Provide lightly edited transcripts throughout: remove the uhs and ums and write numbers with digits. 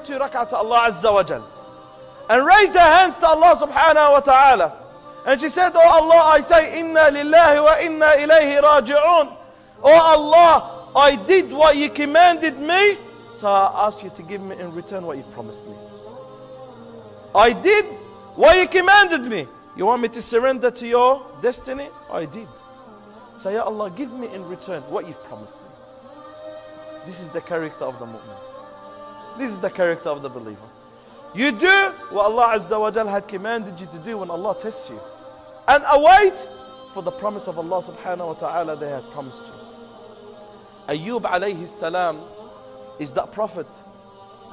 2 rak'ah to Allah Azza wa Jal and raised her hands to Allah subhanahu wa ta'ala. And she said, oh Allah, I say, inna lillahi wa inna ilayhi raji'un. Oh Allah, I did what you commanded me, so I ask you to give me in return what you promised me. I did what you commanded me. You want me to surrender to your destiny? I did. So Ya Allah, give me in return what you've promised me. This is the character of the mu'min. This is the character of the believer. You do what Allah Azza wa Jal had commanded you to do when Allah tests you. And await for the promise of Allah subhanahu wa ta'ala they had promised you. Ayub alayhi salam is that prophet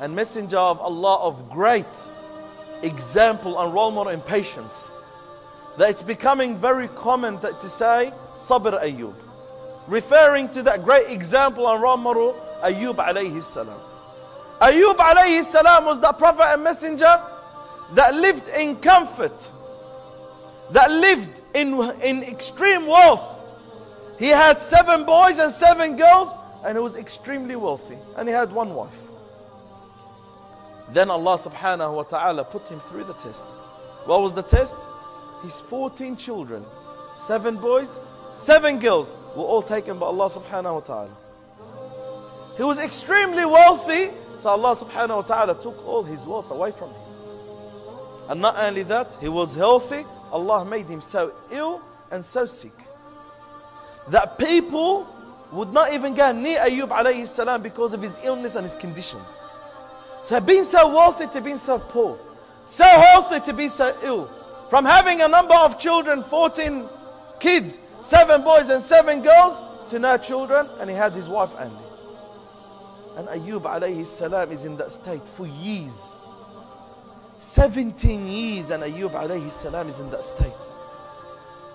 and messenger of Allah of great example and role model in patience. That it's becoming very common to say, Sabr Ayub. Referring to that great example and role model, Ayub alayhi salam. Ayub alayhi salam was that prophet and messenger that lived in comfort, that lived in extreme wealth. He had 7 boys and 7 girls, and he was extremely wealthy, and he had 1 wife. Then Allah subhanahu wa ta'ala put him through the test. What was the test? His 14 children, 7 boys, 7 girls, were all taken by Allah subhanahu wa ta'ala. He was extremely wealthy, so Allah subhanahu wa ta'ala took all his wealth away from him. And not only that, he was healthy, Allah made him so ill and so sick that people would not even go near Ayub alayhi salam because of his illness and his condition. So being so wealthy to being so poor, so healthy to be so ill, from having a number of children, 14 kids, 7 boys and 7 girls, to no children, and he had his wife only. And Ayub alayhi salam is in that state for years. 17 years, and Ayub alayhi salam is in that state.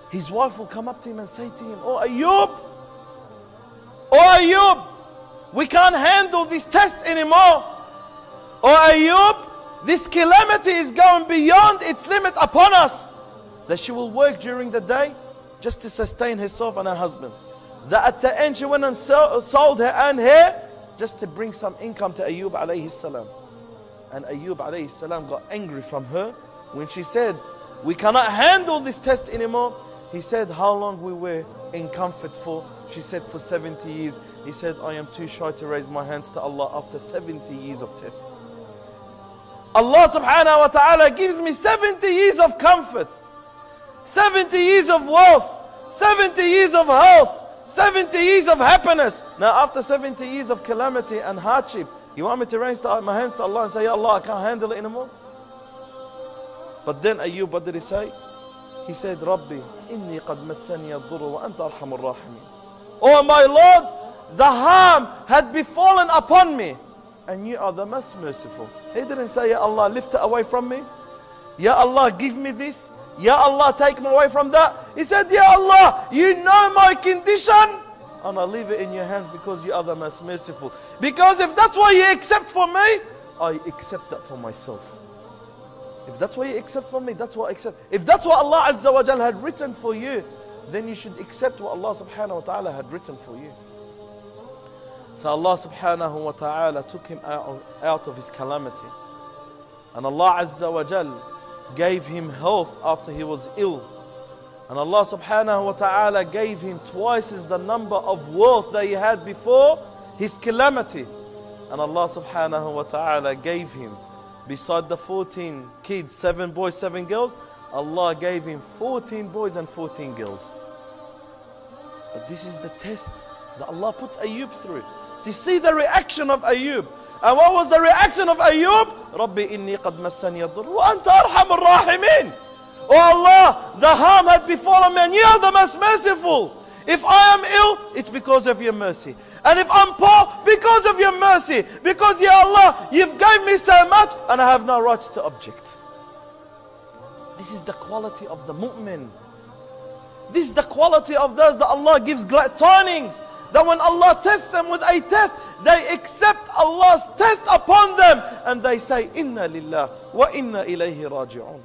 His wife will come up to him and say to him, oh Ayub, we can't handle this test anymore. Oh Ayub, this calamity is going beyond its limit upon us. That she will work during the day just to sustain herself and her husband. That at the end she went and sold her own hair just to bring some income to Ayub alayhi salam. And Ayub alayhi salam got angry from her when she said, we cannot handle this test anymore. He said, how long we were in comfort for? She said, for 70 years. He said, I am too shy to raise my hands to Allah after 70 years of test. Allah subhanahu wa ta'ala gives me 70 years of comfort, 70 years of wealth, 70 years of health, 70 years of happiness. Now after 70 years of calamity and hardship, you want me to raise my hands to Allah and say, Ya Allah, I can't handle it anymore? But then Ayub, what did he say? He said, Rabbi, inni qad massani ad-durru wa anta arhamur rahimin. Oh my Lord, the harm had befallen upon me, and you are the most merciful. He didn't say, Ya Allah, lift it away from me. Ya Allah, give me this. Ya Allah, take me away from that. He said, Ya Allah, you know my condition, and I leave it in your hands because you are the most merciful. Because if that's what you accept for me, I accept that for myself. If that's what you accept from me, that's what I accept. If that's what Allah Azza wa Jal had written for you, then you should accept what Allah subhanahu wa ta'ala had written for you. So Allah subhanahu wa ta'ala took him out of his calamity. And Allah Azza wa Jal gave him health after he was ill. And Allah subhanahu wa ta'ala gave him twice as the number of wealth that he had before his calamity. And Allah subhanahu wa ta'ala gave him, beside the 14 kids, 7 boys, 7 girls, Allah gave him 14 boys and 14 girls. But this is the test that Allah put Ayub through, to see the reaction of Ayub. And what was the reaction of Ayub? Rabbi inni qad massani ad-durr wa anta arhamur rahimin. Oh Allah, the harm had befallen me and you are the most merciful. If I am ill, it's because of your mercy. And if I'm poor, because of your mercy. Because Ya Allah, you've given me so much and I have no rights to object. This is the quality of the mu'min. This is the quality of those that Allah gives glad tidings. That when Allah tests them with a test, they accept Allah's test upon them. And they say, Inna lillah wa inna ilayhi raji'un.